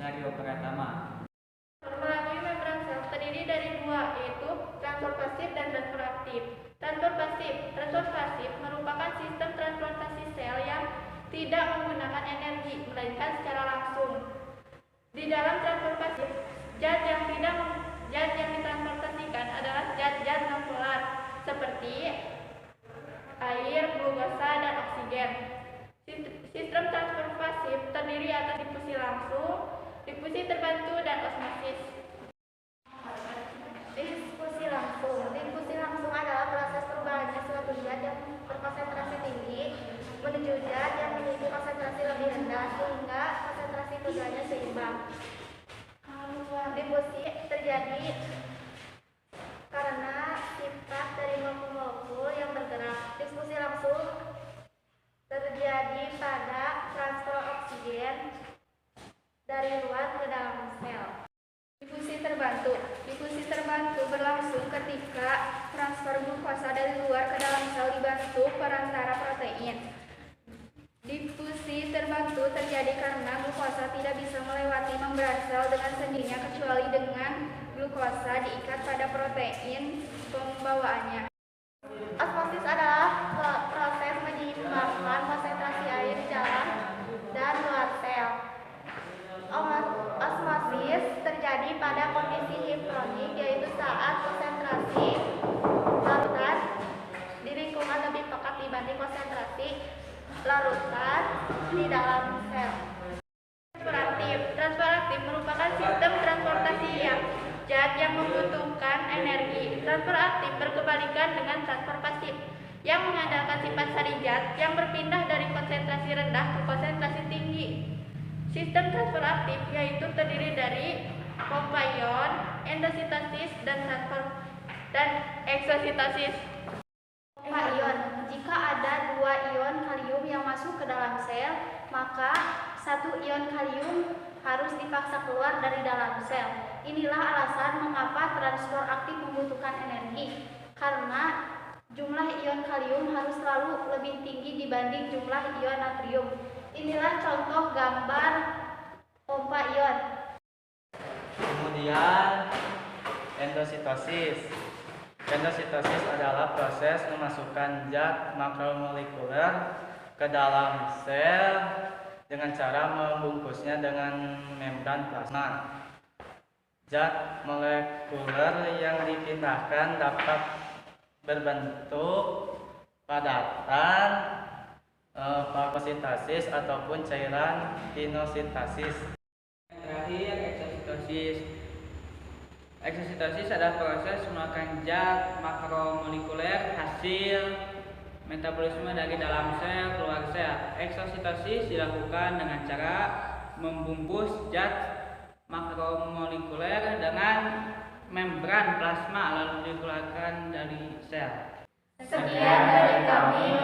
Skenario pertama. Melalui membran sel terdiri dari dua, yaitu transport pasif dan transport aktif. Transport pasif merupakan sistem transportasi sel yang tidak menggunakan energi, melainkan secara langsung. Di dalam transport pasif, zat yang ditransportasikan adalah zat-zat non-polar seperti air, glukosa, dan oksigen. Sistem transport pasif terdiri atas difusi langsung, difusi terbantu, dan osmosis. Difusi langsung adalah proses perubahannya suatu zat yang berkonsentrasi tinggi menuju zat yang memiliki konsentrasi lebih rendah sehingga konsentrasi keduanya seimbang. Difusi terjadi karena sifat dari molekul-molekul yang bergerak. Difusi langsung terjadi pada transfer oksigen dari luar ke dalam sel. Difusi terbantu berlangsung ketika transfer glukosa dari luar ke dalam sel dibantu perantara protein. Difusi terbantu terjadi karena glukosa tidak bisa melewati membran sel dengan sendirinya kecuali dengan glukosa diikat pada protein pembawaannya. Osmosis adalah proses menyeimbangkan konsentrasi air di dalam dan luar sel. Osmosis terjadi pada kondisi hipnotik, yaitu saat konsentrasi larutan di lingkungan lebih pekat dibanding konsentrasi larutan di dalam sel. Transport aktif merupakan sistem transportasi zat yang membutuhkan energi. Transport aktif berkebalikan dengan transport pasif yang mengandalkan sifat sari zat yang berpindah dari konsentrasi rendah ke konsentrasi tinggi. Sistem transport aktif yaitu terdiri dari pompa ion, endositosis, dan eksositosis. Pompa ion. Jika ada dua ion kalium yang masuk ke dalam sel, maka satu ion kalium harus dipaksa keluar dari dalam sel. Inilah alasan mengapa transport aktif membutuhkan energi, karena jumlah ion kalium harus selalu lebih tinggi dibanding jumlah ion natrium. Inilah contoh gambar pompa ion. Kemudian endositosis. Endositosis adalah proses memasukkan zat makromolekuler ke dalam sel dengan cara membungkusnya dengan membran plasma. Zat molekuler yang dipindahkan dapat berbentuk padatan, fagositosis ataupun cairan pinositosis. Terakhir, eksositosis. Eksositosis adalah proses mengeluarkan zat makromolekuler hasil metabolisme dari dalam sel keluar sel. Eksositosis dilakukan dengan cara membungkus zat makromolekuler dengan membran plasma lalu dikeluarkan dari sel. Sekian dari kami.